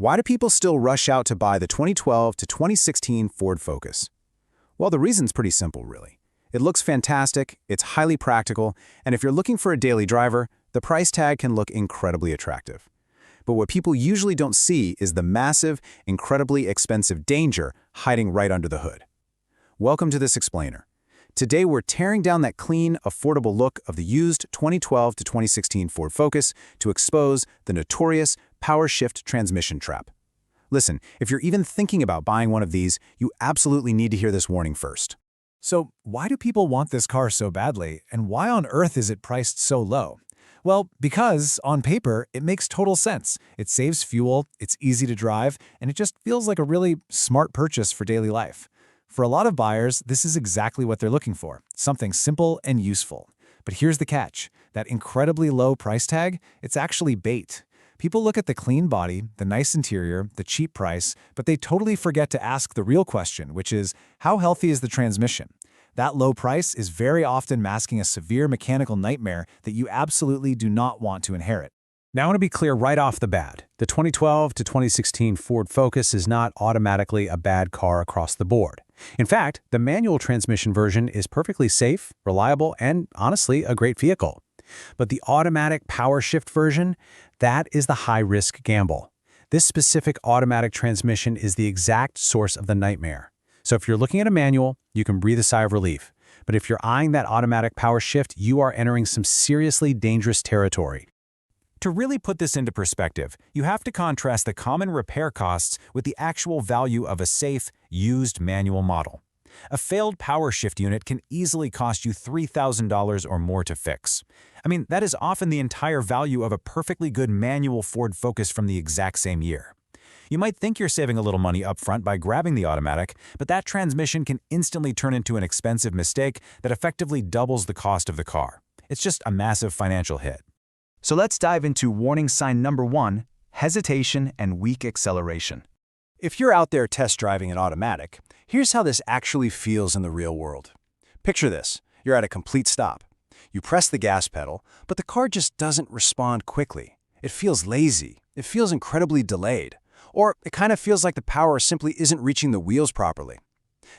Why do people still rush out to buy the 2012 to 2016 Ford Focus? Well, the reason's pretty simple, really. It looks fantastic, it's highly practical, and if you're looking for a daily driver, the price tag can look incredibly attractive. But what people usually don't see is the massive, incredibly expensive danger hiding right under the hood. Welcome to this explainer. Today we're tearing down that clean, affordable look of the used 2012 to 2016 Ford Focus to expose the notorious PowerShift transmission trap. Listen, if you're even thinking about buying one of these, you absolutely need to hear this warning first. So why do people want this car so badly, and why on earth is it priced so low? Well, because, on paper, it makes total sense. It saves fuel, it's easy to drive, and it just feels like a really smart purchase for daily life. For a lot of buyers, this is exactly what they're looking for, something simple and useful. But here's the catch. That incredibly low price tag, it's actually bait. People look at the clean body, the nice interior, the cheap price, but they totally forget to ask the real question, which is, how healthy is the transmission? That low price is very often masking a severe mechanical nightmare that you absolutely do not want to inherit. Now I want to be clear right off the bat. The 2012 to 2016 Ford Focus is not automatically a bad car across the board. In fact, the manual transmission version is perfectly safe, reliable, and honestly, a great vehicle. But the automatic PowerShift version, that is the high-risk gamble. This specific automatic transmission is the exact source of the nightmare. So if you're looking at a manual, you can breathe a sigh of relief. But if you're eyeing that automatic PowerShift, you are entering some seriously dangerous territory. To really put this into perspective, you have to contrast the common repair costs with the actual value of a safe, used manual model. A failed PowerShift unit can easily cost you $3,000 or more to fix. I mean, that is often the entire value of a perfectly good manual Ford Focus from the exact same year. You might think you're saving a little money up front by grabbing the automatic, but that transmission can instantly turn into an expensive mistake that effectively doubles the cost of the car. It's just a massive financial hit. So let's dive into warning sign number 1, hesitation and weak acceleration. If you're out there test driving an automatic, here's how this actually feels in the real world. Picture this. You're at a complete stop. You press the gas pedal, but the car just doesn't respond quickly. It feels lazy. It feels incredibly delayed. Or it kind of feels like the power simply isn't reaching the wheels properly.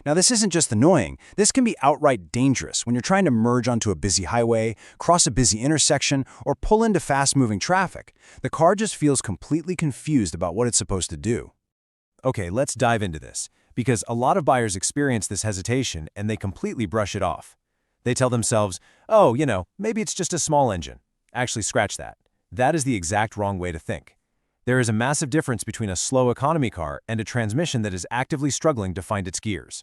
Now, this isn't just annoying. This can be outright dangerous when you're trying to merge onto a busy highway, cross a busy intersection, or pull into fast-moving traffic. The car just feels completely confused about what it's supposed to do. Okay, let's dive into this, because a lot of buyers experience this hesitation and they completely brush it off. They tell themselves, oh, maybe it's just a small engine. Actually, scratch that. That is the exact wrong way to think. There is a massive difference between a slow economy car and a transmission that is actively struggling to find its gears.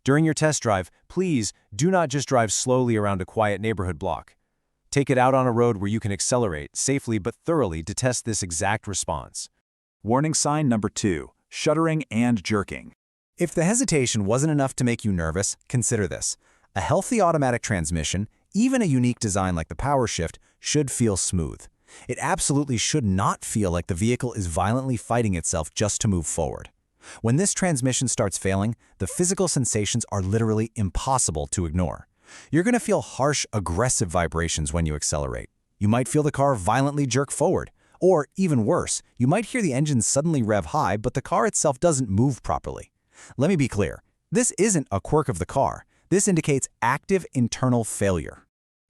During your test drive, please do not just drive slowly around a quiet neighborhood block. Take it out on a road where you can accelerate safely but thoroughly to test this exact response. Warning sign number 2, shuddering and jerking. If the hesitation wasn't enough to make you nervous, consider this. A healthy automatic transmission, even a unique design like the PowerShift, should feel smooth. It absolutely should not feel like the vehicle is violently fighting itself just to move forward. When this transmission starts failing, the physical sensations are literally impossible to ignore. You're going to feel harsh, aggressive vibrations when you accelerate. You might feel the car violently jerk forward. Or, even worse, you might hear the engine suddenly rev high, but the car itself doesn't move properly. Let me be clear. This isn't a quirk of the car. This indicates active internal failure.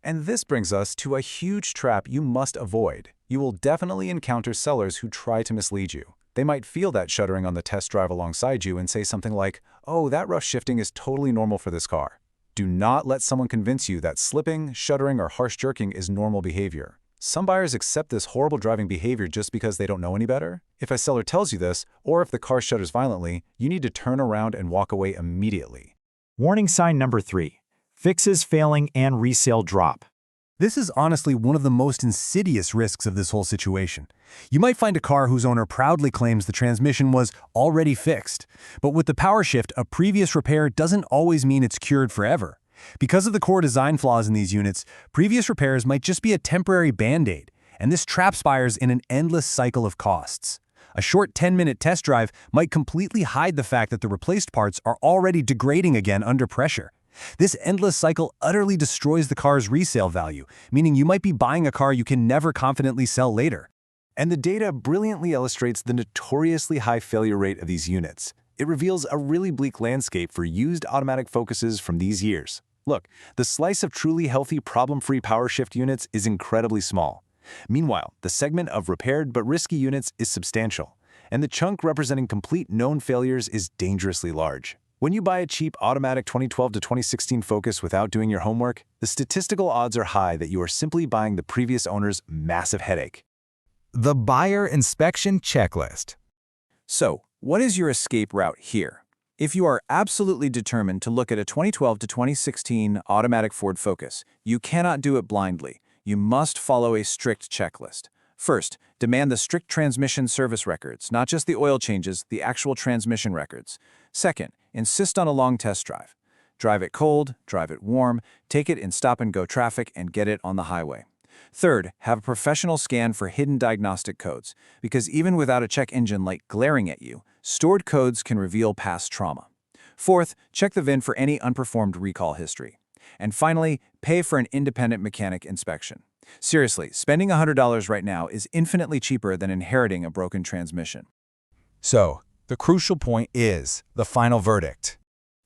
And this brings us to a huge trap you must avoid. You will definitely encounter sellers who try to mislead you. They might feel that shuddering on the test drive alongside you and say something like, oh, that rough shifting is totally normal for this car. Do not let someone convince you that slipping, shuddering, or harsh jerking is normal behavior. Some buyers accept this horrible driving behavior just because they don't know any better. If a seller tells you this, or if the car shudders violently, you need to turn around and walk away immediately. Warning sign number 3, fixes failing and resale drop. This is honestly one of the most insidious risks of this whole situation. You might find a car whose owner proudly claims the transmission was already fixed. But with the PowerShift, a previous repair doesn't always mean it's cured forever. Because of the core design flaws in these units, previous repairs might just be a temporary band-aid, and this traps buyers in an endless cycle of costs. A short 10-minute test drive might completely hide the fact that the replaced parts are already degrading again under pressure. This endless cycle utterly destroys the car's resale value, meaning you might be buying a car you can never confidently sell later. And the data brilliantly illustrates the notoriously high failure rate of these units. It reveals a really bleak landscape for used automatic focuses from these years. Look, the slice of truly healthy, problem-free PowerShift units is incredibly small. Meanwhile, the segment of repaired but risky units is substantial, and the chunk representing complete known failures is dangerously large. When you buy a cheap automatic 2012 to 2016 Focus without doing your homework, the statistical odds are high that you are simply buying the previous owner's massive headache. The buyer inspection checklist. So, what is your escape route here? If you are absolutely determined to look at a 2012 to 2016 automatic Ford Focus, you cannot do it blindly. You must follow a strict checklist. First, demand the strict transmission service records, not just the oil changes, the actual transmission records. Second, insist on a long test drive. Drive it cold, drive it warm, take it in stop-and-go traffic, and get it on the highway. Third, have a professional scan for hidden diagnostic codes, because even without a check engine light glaring at you, stored codes can reveal past trauma. Fourth, check the VIN for any unperformed recall history. And finally, pay for an independent mechanic inspection. Seriously, spending $100 right now is infinitely cheaper than inheriting a broken transmission. So, the crucial point is the final verdict.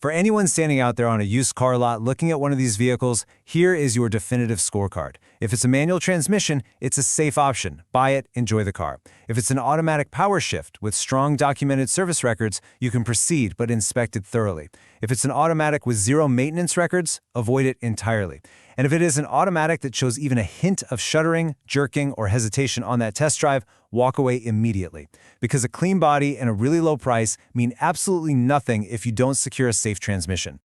For anyone standing out there on a used car lot looking at one of these vehicles, here is your definitive scorecard. If it's a manual transmission, it's a safe option. Buy it, enjoy the car. If it's an automatic PowerShift with strong documented service records, you can proceed but inspect it thoroughly. If it's an automatic with zero maintenance records, avoid it entirely. And if it is an automatic that shows even a hint of shuddering, jerking, or hesitation on that test drive, walk away immediately. Because a clean body and a really low price mean absolutely nothing if you don't secure a safe transmission.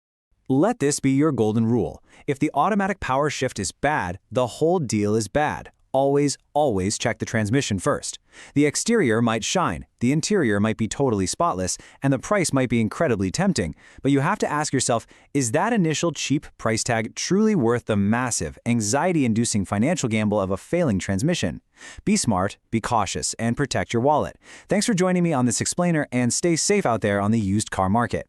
Let this be your golden rule. If the automatic PowerShift is bad, the whole deal is bad. Always, always check the transmission first. The exterior might shine, the interior might be totally spotless, and the price might be incredibly tempting. But you have to ask yourself, is that initial cheap price tag truly worth the massive, anxiety-inducing financial gamble of a failing transmission? Be smart, be cautious, and protect your wallet. Thanks for joining me on this explainer, and stay safe out there on the used car market.